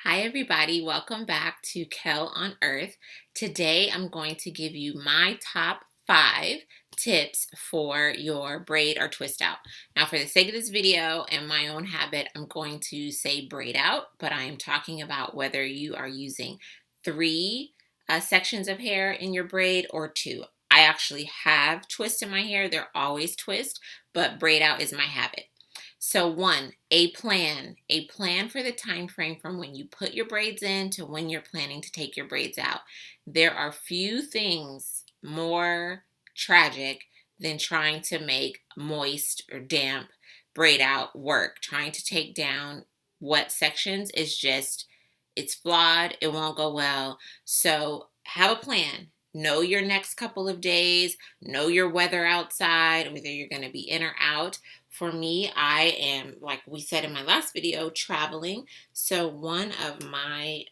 Hi, everybody. Welcome back to Kel on Earth. Today, I'm going to give you my top 5 tips for your braid or twist out. Now, for the sake of this video and my own habit, I'm going to say braid out, but I am talking about whether you are using 3 sections of hair in your braid or 2. I actually have twists in my hair. They're always twist, but braid out is my habit. So one, a plan. A plan for the time frame from when you put your braids in to when you're planning to take your braids out. There are few things more tragic than trying to make moist or damp braid out work. Trying to take down wet sections is just, it's flawed. It won't go well. So have a plan. Know your next couple of days. Know your weather outside, whether you're going to be in or out. For me, I am, like we said in my last video, traveling. So one of my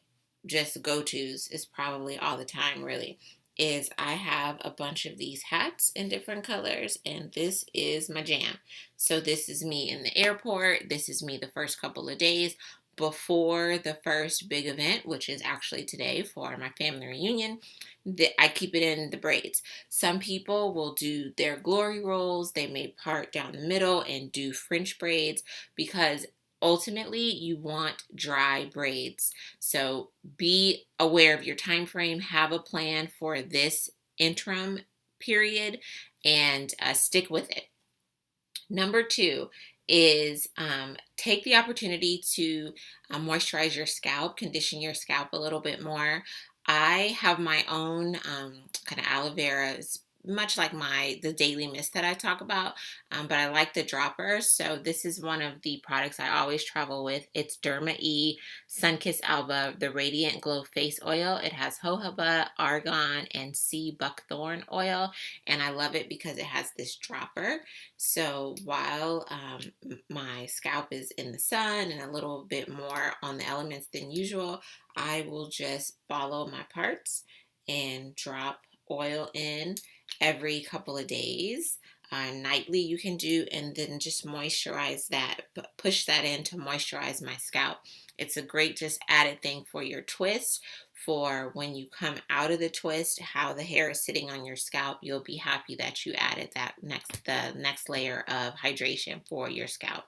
just go-tos is probably all the time, really, is I have a bunch of these hats in different colors, and this is my jam. So this is me in the airport. This is me the first couple of days before the first big event, which is actually today for my family reunion. I keep it in the braids. Some people will do their glory rolls. They may part down the middle and do French braids because ultimately you want dry braids. So be aware of your time frame, have a plan for this interim period, and stick with it. Number 2 is take the opportunity to moisturize your scalp, condition your scalp a little bit more. I have my own kind of aloe vera. It's much like the daily mist that I talk about, but I like the droppers. So this is one of the products I always travel with. It's Derma E Sunkissed Alba, the Radiant Glow Face Oil. It has jojoba, argan, and sea buckthorn oil, and I love it because it has this dropper. So while my scalp is in the sun and a little bit more on the elements than usual, I will just follow my parts and drop oil in every couple of days. Nightly you can do, and then just moisturize that, push that in to moisturize my scalp. It's a great just added thing for your twist. For when you come out of the twist, how the hair is sitting on your scalp, you'll be happy that you added the next layer of hydration for your scalp.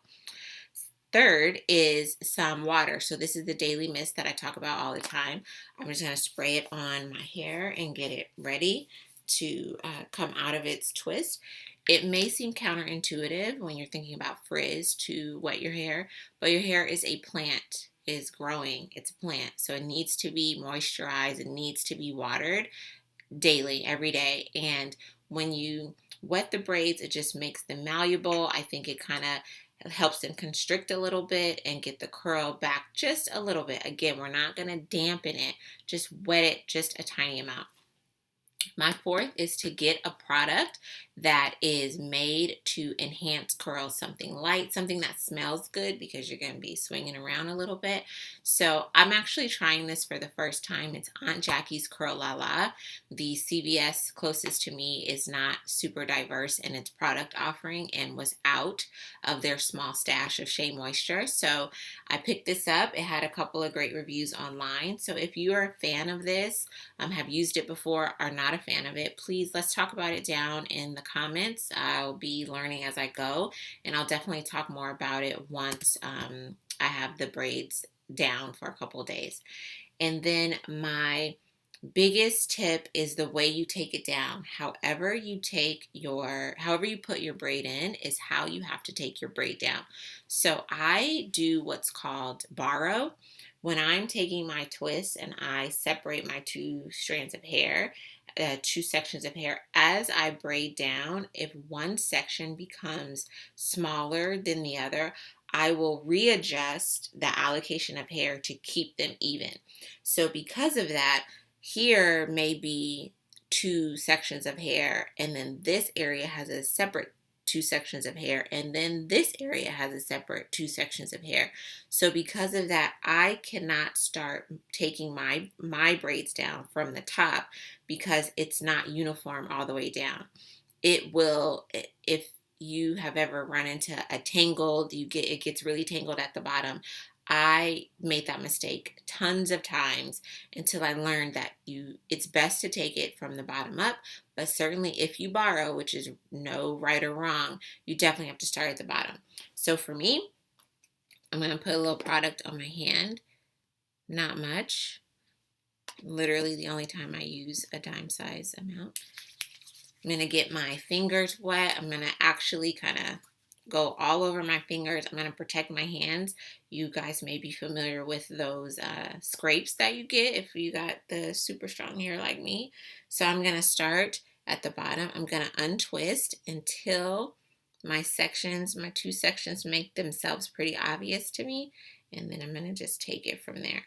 Third is some water. So this is the daily mist that I talk about all the time. I'm just going to spray it on my hair and get it ready to come out of its twist. It may seem counterintuitive when you're thinking about frizz to wet your hair, but your hair is a plant, is growing. It's a plant, so it needs to be moisturized. It needs to be watered daily, every day. And when you wet the braids, it just makes them malleable. I think it kind of helps them constrict a little bit and get the curl back just a little bit. Again, we're not going to dampen it, just wet it just a tiny amount. My fourth is to get a product that is made to enhance curls, something light, something that smells good because you're going to be swinging around a little bit. So I'm actually trying this for the first time. It's Aunt Jackie's Curl La La. The CVS closest to me is not super diverse in its product offering and was out of their small stash of Shea Moisture. So I picked this up. It had a couple of great reviews online. So if you are a fan of this, have used it before, are not a fan of it, please let's talk about it down in the comments. I'll be learning as I go, and I'll definitely talk more about it once I have the braids down for a couple of days. And then my biggest tip is the way you take it down. However you put your braid in is how you have to take your braid down. So I do what's called borrow. When I'm taking my twist and I separate my 2 sections of hair, as I braid down, if one section becomes smaller than the other, I will readjust the allocation of hair to keep them even. So because of that, here may be 2 sections of hair, and then this area has a separate 2 sections of hair, and then this area has a separate 2 sections of hair. So because of that, I cannot start taking my braids down from the top because it's not uniform all the way down. It will, if you have ever run into a tangled, it gets really tangled at the bottom. I made that mistake tons of times until I learned that it's best to take it from the bottom up, but certainly if you borrow, which is no right or wrong, you definitely have to start at the bottom. So for me, I'm going to put a little product on my hand, not much. Literally the only time I use a dime size amount. I'm going to get my fingers wet. I'm going to actually kind of go all over my fingers. I'm going to protect my hands. You guys may be familiar with those scrapes that you get if you got the super strong hair like me. So I'm going to start at the bottom. I'm going to untwist until my two sections make themselves pretty obvious to me. And then I'm going to just take it from there.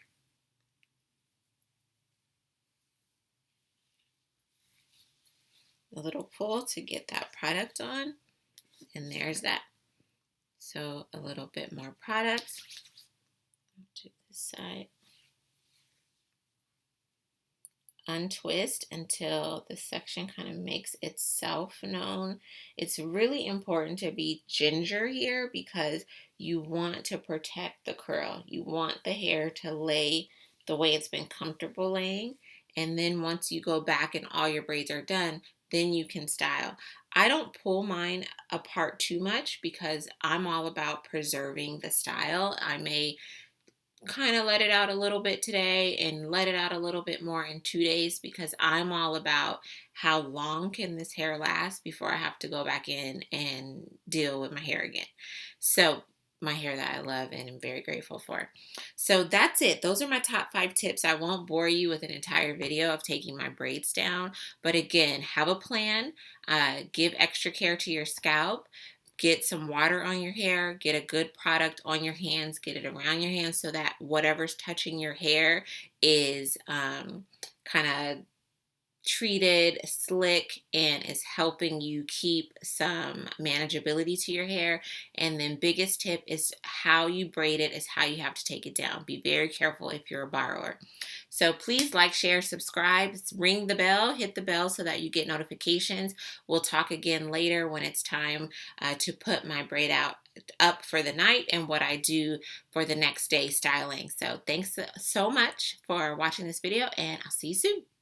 A little pull to get that product on, and there's that. So a little bit more product to this side. Untwist until the section kind of makes itself known. It's really important to be ginger here because you want to protect the curl. You want the hair to lay the way it's been comfortable laying. And then once you go back and all your braids are done, then you can style. I don't pull mine apart too much because I'm all about preserving the style. I may kind of let it out a little bit today and let it out a little bit more in 2 days because I'm all about how long can this hair last before I have to go back in and deal with my hair again. So my hair that I love and am very grateful for. So that's it. Those are my top 5 tips. I won't bore you with an entire video of taking my braids down, but again, have a plan, give extra care to your scalp. Get some water on your hair, get a good product on your hands, get it around your hands so that whatever's touching your hair is kind of treated, slick, and is helping you keep some manageability to your hair. And then biggest tip is how you braid it is how you have to take it down. Be very careful if you're a borrower. So please like, share, subscribe, ring the bell, hit the bell so that you get notifications. We'll talk again later when it's time to put my braid out up for the night and what I do for the next day styling. So thanks so much for watching this video, and I'll see you soon.